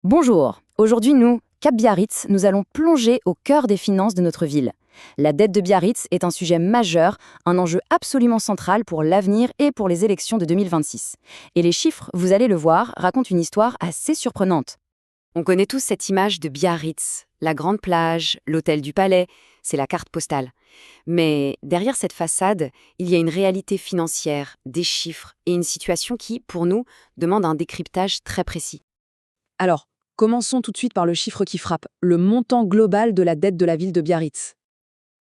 Bonjour, aujourd'hui nous, Cap Biarritz, nous allons plonger au cœur des finances de notre ville. La dette de Biarritz est un sujet majeur, un enjeu absolument central pour l'avenir et pour les élections de 2026. Et les chiffres, vous allez le voir, racontent une histoire assez surprenante. On connaît tous cette image de Biarritz, la grande plage, l'hôtel du Palais, c'est la carte postale. Mais derrière cette façade, il y a une réalité financière, des chiffres et une situation qui, pour nous, demande un décryptage très précis. Alors, commençons tout de suite par le chiffre qui frappe, le montant global de la dette de la ville de Biarritz.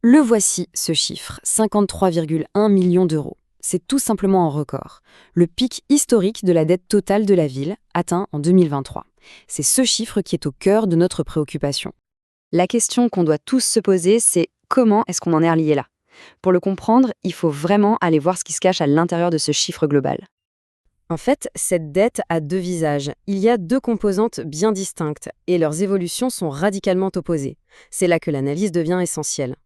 Le voici, ce chiffre, 53,1 millions d'euros. C'est tout simplement un record. Le pic historique de la dette totale de la ville, atteint en 2023. C'est ce chiffre qui est au cœur de notre préoccupation. La question qu'on doit tous se poser, c'est comment est-ce qu'on en est arrivé là? Pour le comprendre, il faut vraiment aller voir ce qui se cache à l'intérieur de ce chiffre global. En fait, cette dette a deux visages. Il y a deux composantes bien distinctes, et leurs évolutions sont radicalement opposées. C'est là que l'analyse devient essentielle.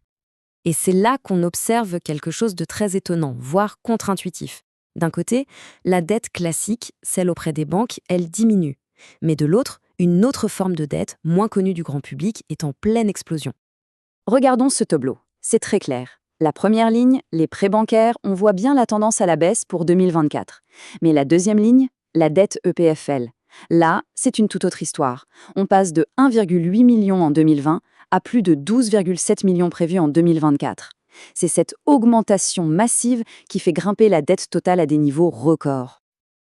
Et c'est là qu'on observe quelque chose de très étonnant, voire contre-intuitif. D'un côté, la dette classique, celle auprès des banques, elle diminue. Mais de l'autre, une autre forme de dette, moins connue du grand public, est en pleine explosion. Regardons ce tableau. C'est très clair. La première ligne, les prêts bancaires, on voit bien la tendance à la baisse pour 2024. Mais la deuxième ligne, la dette EPFL. Là, c'est une toute autre histoire. On passe de 1,8 million en 2020 à plus de 12,7 millions prévus en 2024. C'est cette augmentation massive qui fait grimper la dette totale à des niveaux records.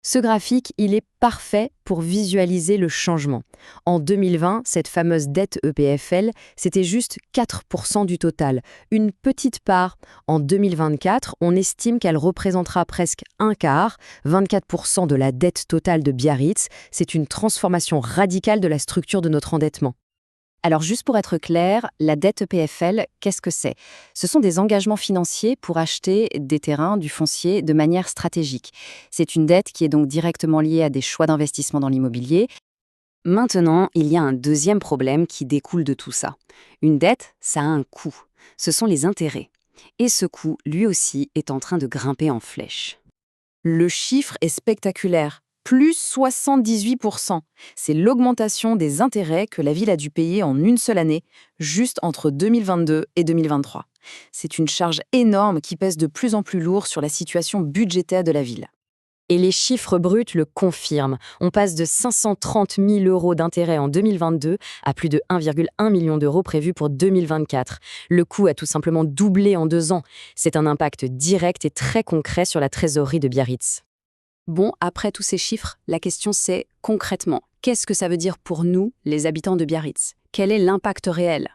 Ce graphique, il est parfait pour visualiser le changement. En 2020, cette fameuse dette EPFL, c'était juste 4% du total, une petite part. En 2024, on estime qu'elle représentera presque un quart, 24% de la dette totale de Biarritz. C'est une transformation radicale de la structure de notre endettement. Alors juste pour être clair, la dette EPFL, qu'est-ce que c'est? Ce sont des engagements financiers pour acheter des terrains, du foncier, de manière stratégique. C'est une dette qui est donc directement liée à des choix d'investissement dans l'immobilier. Maintenant, il y a un deuxième problème qui découle de tout ça. Une dette, ça a un coût. Ce sont les intérêts. Et ce coût, lui aussi, est en train de grimper en flèche. Le chiffre est spectaculaire. Plus 78%. C'est l'augmentation des intérêts que la ville a dû payer en une seule année, juste entre 2022 et 2023. C'est une charge énorme qui pèse de plus en plus lourd sur la situation budgétaire de la ville. Et les chiffres bruts le confirment. On passe de 530 000 euros d'intérêts en 2022 à plus de 1,1 million d'euros prévus pour 2024. Le coût a tout simplement doublé en 2 ans. C'est un impact direct et très concret sur la trésorerie de Biarritz. Bon, après tous ces chiffres, la question c'est, concrètement, qu'est-ce que ça veut dire pour nous, les habitants de Biarritz? Quel est l'impact réel?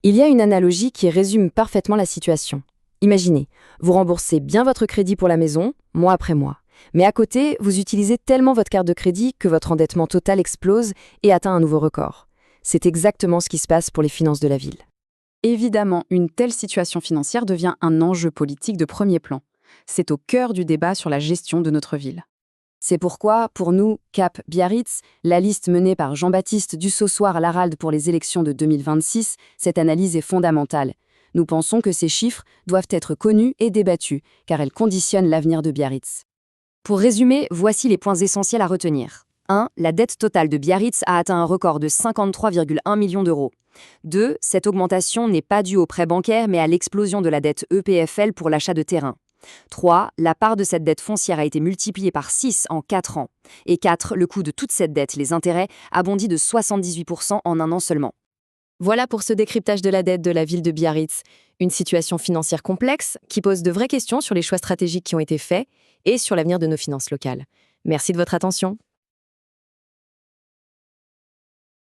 Il y a une analogie qui résume parfaitement la situation. Imaginez, vous remboursez bien votre crédit pour la maison, mois après mois. Mais à côté, vous utilisez tellement votre carte de crédit que votre endettement total explose et atteint un nouveau record. C'est exactement ce qui se passe pour les finances de la ville. Évidemment, une telle situation financière devient un enjeu politique de premier plan. C'est au cœur du débat sur la gestion de notre ville. C'est pourquoi, pour nous, Cap Biarritz, la liste menée par Jean-Baptiste Dussossoir-Laralde pour les élections de 2026, cette analyse est fondamentale. Nous pensons que ces chiffres doivent être connus et débattus, car elles conditionnent l'avenir de Biarritz. Pour résumer, voici les points essentiels à retenir. 1. La dette totale de Biarritz a atteint un record de 53,1 millions d'euros. 2. Cette augmentation n'est pas due aux prêts bancaires, mais à l'explosion de la dette EPFL pour l'achat de terrains. 3. La part de cette dette foncière a été multipliée par 6 en 4 ans. Et 4. Le coût de toute cette dette, les intérêts, a bondi de 78% en un an seulement. Voilà pour ce décryptage de la dette de la ville de Biarritz. Une situation financière complexe qui pose de vraies questions sur les choix stratégiques qui ont été faits et sur l'avenir de nos finances locales. Merci de votre attention.